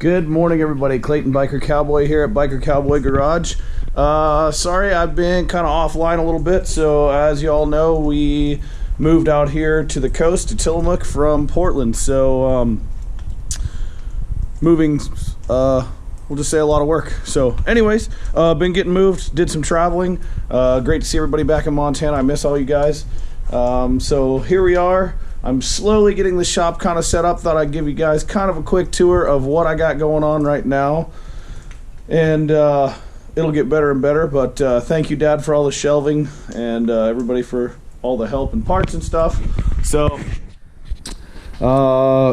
Good morning, everybody. Clayton Biker Cowboy here at Biker Cowboy Garage. Sorry, I've been kind of offline a little bit. So as you all know, we moved out here to the coast to Tillamook from Portland. So moving, we'll just say a lot of work. So anyways, been getting moved, did some traveling. Great to see everybody back in Montana. I miss all you guys. So here we are. I'm slowly getting the shop kind of set up. Thought I'd give you guys kind of a quick tour of what I got going on right now. And it'll get better and better, but thank you, Dad, for all the shelving and everybody for all the help and parts and stuff. So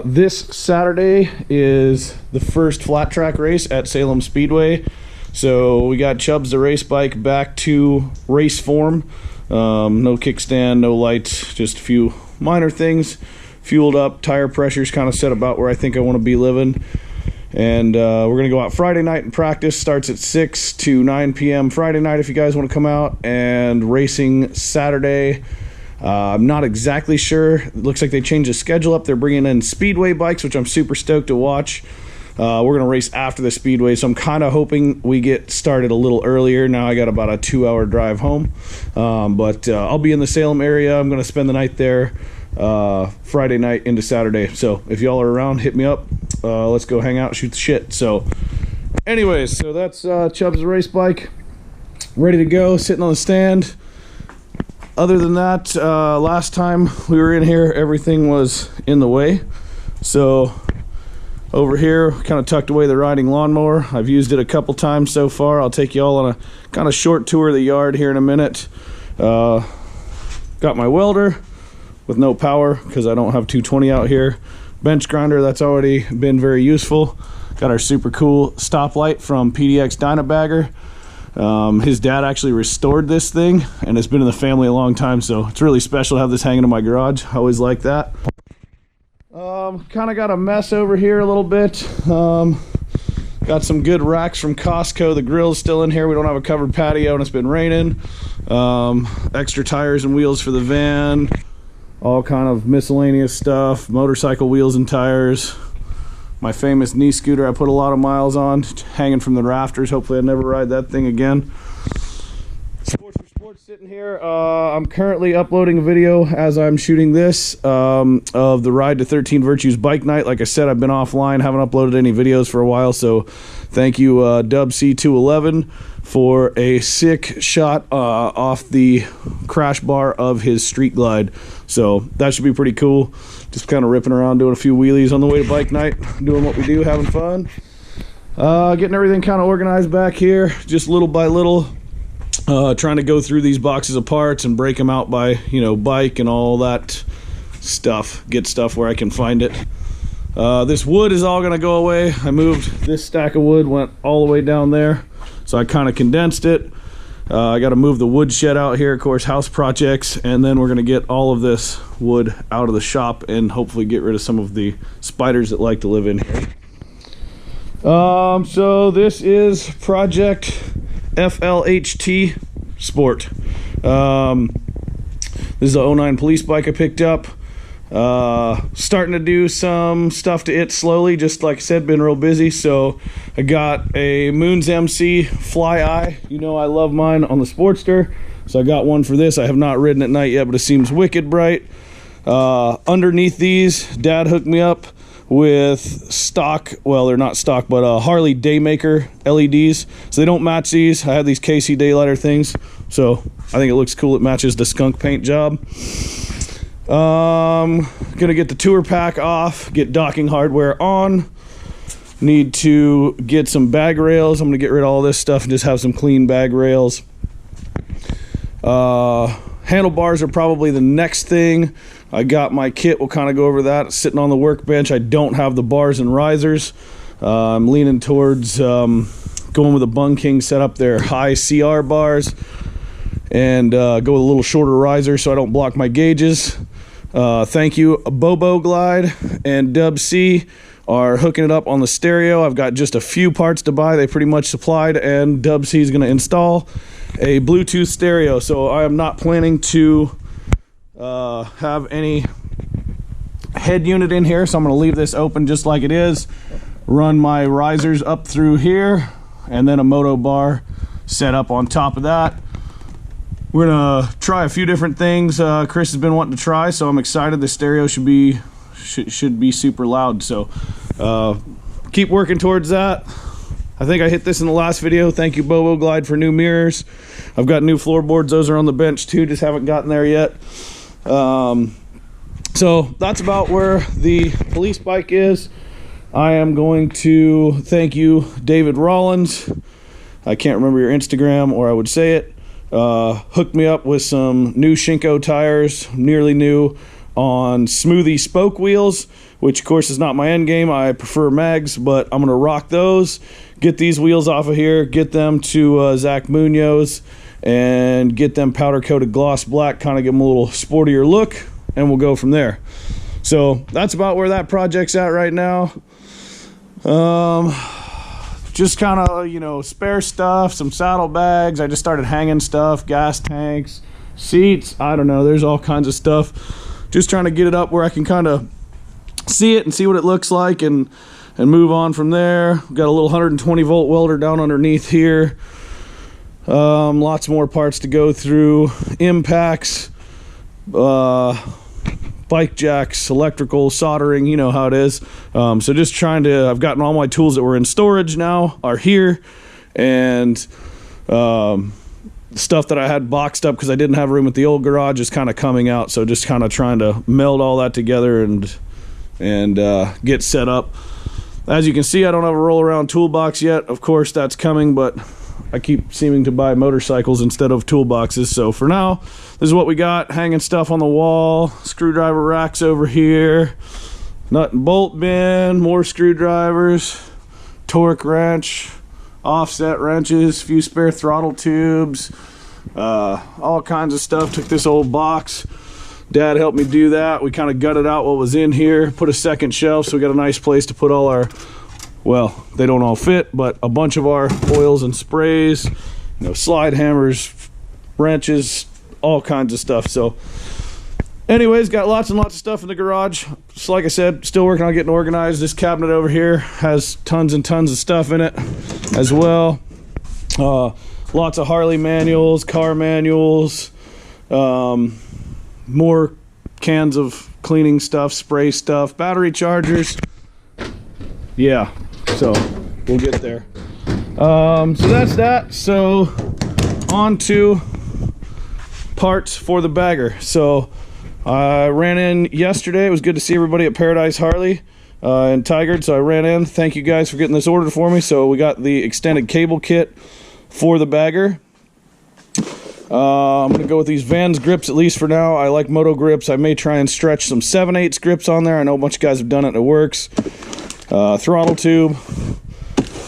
this Saturday is the first flat track race at Salem Speedway. So we got Chubbs the Race Bike back to race form. No kickstand, no lights, just a few minor things. Fueled up, tire pressure's kind of set about where I think I want to be living. And we're going to go out Friday night and practice. Starts at 6 to 9 p.m. Friday night if you guys want to come out. And racing Saturday. I'm not exactly sure. It looks like they changed the schedule up. They're bringing in Speedway bikes, which I'm super stoked to watch. We're going to race after the Speedway, so I'm kind of hoping we get started a little earlier. Now I got about a 2-hour drive home. But I'll be in the Salem area. I'm going to spend the night there Friday night into Saturday. So if y'all are around, hit me up. Let's go hang out, shoot the shit. So anyways, so that's Chubbs the Race Bike. Ready to go, sitting on the stand. Other than that, last time we were in here, everything was in the way. So over here, kind of tucked away the riding lawnmower. I've used it a couple times so far. I'll take you all on a kind of short tour of the yard here in a minute. Got my welder with no power because I don't have 220 out here. Bench grinder, that's already been very useful. Got our super cool stoplight from PDX Dynabagger. His dad actually restored this thing, and it's been in the family a long time, so it's really special to have this hanging in my garage. I always like that. Kind of got a mess over here a little bit. Got some good racks from Costco. The grill's still in here. We don't have a covered patio and it's been raining. Extra tires and wheels for the van. All kind of miscellaneous stuff. Motorcycle wheels and tires. My famous knee scooter I put a lot of miles on, hanging from the rafters. Hopefully I never ride that thing again. Sports for Sports sitting here. I'm currently uploading a video as I'm shooting this of the Ride to 13 Virtues bike night. Like I said, I've been offline, haven't uploaded any videos for a while, so thank you Dub C211 for a sick shot off the crash bar of his Street Glide. So that should be pretty cool. Just kind of ripping around, doing a few wheelies on the way to bike night, doing what we do, having fun. Getting everything kind of organized back here, just little by little. Trying to go through these boxes of parts and break them out by, you know, bike and all that stuff. Get stuff where I can find it. This wood is all going to go away. I moved this stack of wood, went all the way down there. So I kind of condensed it. I got to move the wood shed out here, of course, house projects, and then we're going to get all of this wood out of the shop and hopefully get rid of some of the spiders that like to live in here. So this is Project FLHTSPORT. This is a 09 police bike I picked up. Starting to do some stuff to it slowly, just like I said, been real busy. So I got a Moons MC Fly Eye. You know I love mine on the Sportster, so I got one for this. I have not ridden at night yet, but it seems wicked bright. Underneath these, Dad hooked me up with stock, well, they're not stock, but Harley Daymaker LEDs. So they don't match these. I have these KC Daylighter things, so I think it looks cool. It matches the skunk paint job. Gonna get the tour pack off, get docking hardware on. Need to get some bag rails. I'm gonna get rid of all this stuff and just have some clean bag rails. Handlebars are probably the next thing. I got my kit, we'll kind of go over that. Sitting on the workbench, I don't have the bars and risers. I'm leaning towards going with a Bung King setup, their high CR bars, and go with a little shorter riser so I don't block my gauges. Thank you, Bobo Glide and Dub C are hooking it up on the stereo. I've got just a few parts to buy. They pretty much supplied, and Dub C is going to install a Bluetooth stereo. So I am not planning to have any head unit in here, so I'm going to leave this open just like it is. run my risers up through here, and then a moto bar set up on top of that. We're gonna try a few different things Chris has been wanting to try, so I'm excited. The stereo should be super loud, so keep working towards that. I think I hit this in the last video. Thank you, Bobo Glide, for new mirrors. I've got new floorboards. Those are on the bench too, just haven't gotten there yet. So that's about where the police bike is. I am going to thank you, David Rollins. I can't remember your Instagram, or I would say it. Hooked me up with some new Shinko tires, nearly new, on smoothie spoke wheels, which of course is not my end game. I prefer mags, but I'm gonna rock those, get these wheels off of here, get them to Zach Munoz, and get them powder coated gloss black, kind of give them a little sportier look, and we'll go from there. So that's about where that project's at right now. Just kind of, you know, spare stuff, some saddlebags. I just started hanging stuff, gas tanks, seats. I don't know, there's all kinds of stuff. Just trying to get it up where I can kind of see it and see what it looks like, and move on from there. We've got a little 120 volt welder down underneath here. Lots more parts to go through, impacts, bike jacks, electrical, soldering, you know how it is. So just trying to, I've gotten all my tools that were in storage now are here, and stuff that I had boxed up because I didn't have room at the old garage is kind of coming out. So just kind of trying to meld all that together and get set up. As you can see, I don't have a roll around toolbox yet. Of course that's coming, but I keep seeming to buy motorcycles instead of toolboxes. So for now, this is what we got. Hanging stuff on the wall, screwdriver racks over here, nut and bolt bin, more screwdrivers, torque wrench, offset wrenches, few spare throttle tubes, all kinds of stuff. Took this old box. Dad helped me do that. We kind of gutted out what was in here, put a second shelf, so we got a nice place to put all our, well, they don't all fit, but a bunch of our oils and sprays, you know, slide hammers, wrenches, all kinds of stuff. So anyways, got lots and lots of stuff in the garage. Just like I said, still working on getting organized. This cabinet over here has tons and tons of stuff in it as well. Lots of Harley manuals, car manuals, more cans of cleaning stuff, spray stuff, battery chargers. Yeah, so we'll get there. So that's that. So on to parts for the bagger. So I ran in yesterday. It was good to see everybody at Paradise Harley and Tigard. So I ran in. Thank you guys for getting this ordered for me. So we got the extended cable kit for the bagger. I'm going to go with these Vans grips, at least for now. I like moto grips. I may try and stretch some 7/8 grips on there. I know a bunch of guys have done it and it works. Throttle tube.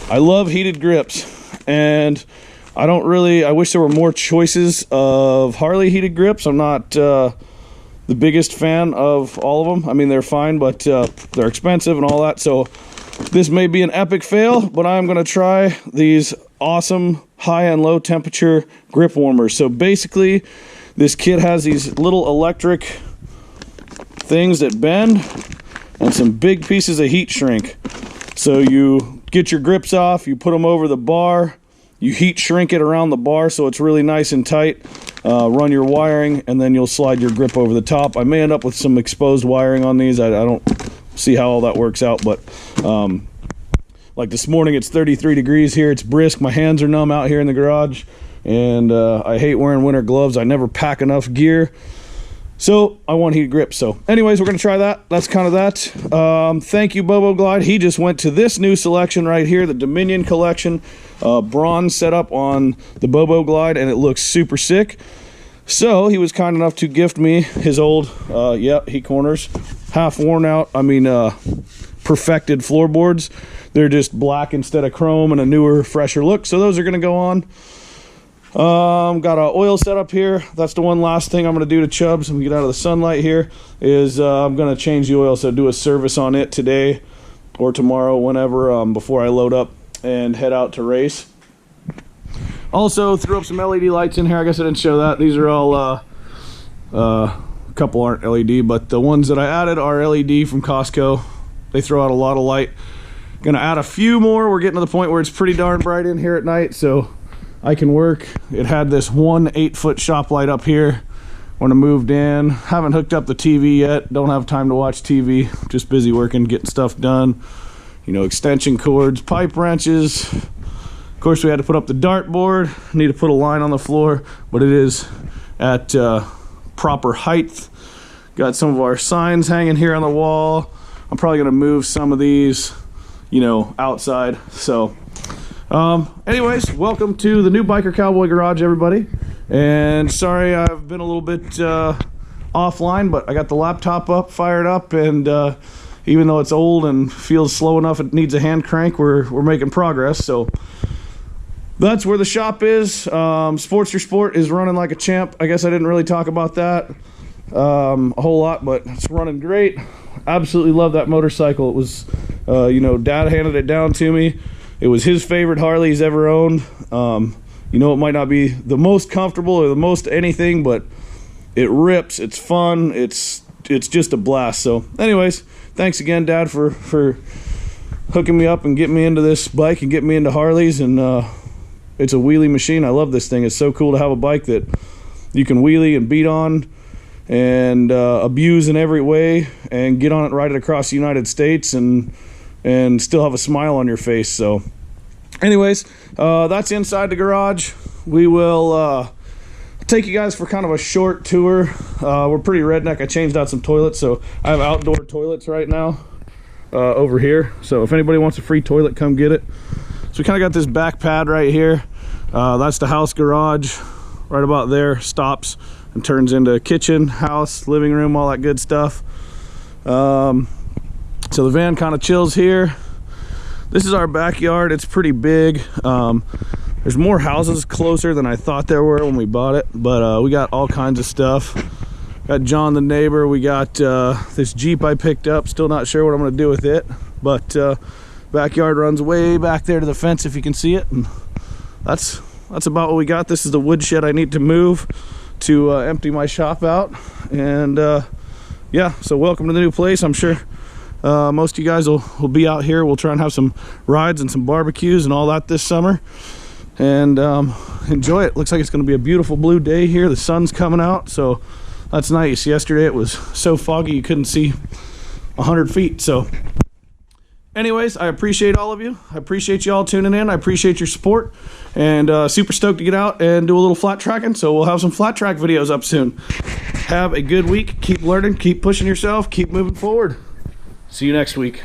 I love heated grips, and I wish there were more choices of Harley heated grips. I'm not the biggest fan of all of them. I mean, they're fine, but they're expensive and all that. So this may be an epic fail, but I'm going to try these awesome high and low temperature grip warmers. So basically, this kit has these little electric things that bend and some big pieces of heat shrink. So you get your grips off, you put them over the bar, you heat shrink it around the bar so it's really nice and tight. Run your wiring, and then you'll slide your grip over the top. I may end up with some exposed wiring on these. I don't see how all that works out, but like this morning, it's 33 degrees here. It's brisk. My hands are numb out here in the garage, and I hate wearing winter gloves. I never pack enough gear, so I want heated grips. So anyways, we're going to try that. That's kind of that. Thank you, Bobo Glide. He just went to this new selection right here, the Dominion collection, bronze setup on the Bobo Glide, and it looks super sick. So he was kind enough to gift me his old, heat corners, half worn out, perfected floorboards. They're just black instead of chrome and a newer, fresher look. So those are going to go on. Got an oil setup here. That's the one last thing I'm going to do to Chubbs when we get out of the sunlight here is I'm going to change the oil. So do a service on it today or tomorrow, whenever, before I load up and head out to race. Also threw up some LED lights in here. I guess I didn't show that. These are all, a couple aren't LED, but the ones that I added are LED from Costco. They throw out a lot of light. Gonna add a few more. We're getting to the point where it's pretty darn bright in here at night, so I can work. It had this one 8-foot shop light up here when I moved in. Haven't hooked up the TV yet. Don't have time to watch TV. Just busy working, getting stuff done. You know, extension cords, pipe wrenches. Of course, we had to put up the dartboard. Need to put a line on the floor, but it is at proper height. Got some of our signs hanging here on the wall. I'm probably gonna move some of these, you know, outside. So anyways, welcome to the new Biker Cowboy garage, everybody. And sorry I've been a little bit offline, but I got the laptop up, fired up, and even though it's old and feels slow enough it needs a hand crank, we're making progress. So that's where the shop is. Sports Your Sport is running like a champ. I guess I didn't really talk about that a whole lot, but it's running great. Absolutely love that motorcycle. It was you know, Dad handed it down to me. It was his favorite Harley he's ever owned. You know, it might not be the most comfortable or the most anything, but it rips. It's fun. It's just a blast. So anyways, thanks again, Dad, for hooking me up and getting me into this bike and getting me into Harleys. And it's a wheelie machine. I love this thing. It's so cool to have a bike that you can wheelie and beat on and abuse in every way and get on it, ride it across the United States and still have a smile on your face. So anyways, that's inside the garage. We will take you guys for kind of a short tour. We're pretty redneck. I changed out some toilets, so I have outdoor toilets right now over here. So if anybody wants a free toilet, come get it. So we kind of got this back pad right here. That's the house garage. Right about there, stops and turns into kitchen, house, living room, all that good stuff. So the van kind of chills here. This is our backyard. It's pretty big. There's more houses closer than I thought there were when we bought it, but we got all kinds of stuff. Got John the neighbor. We got this Jeep I picked up. Still not sure what I'm gonna do with it, but backyard runs way back there to the fence if you can see it. And that's about what we got. This is the wood shed I need to move to empty my shop out. And yeah, so welcome to the new place. I'm sure most of you guys will be out here. We'll try and have some rides and some barbecues and all that this summer, and enjoy it. Looks like it's going to be a beautiful blue day here. The sun's coming out, so that's nice. Yesterday it was so foggy you couldn't see 100 feet. So anyways, I appreciate all of you. I appreciate you all tuning in. I appreciate your support, and super stoked to get out and do a little flat tracking. So we'll have some flat track videos up soon. Have a good week. Keep learning, keep pushing yourself, keep moving forward. See you next week.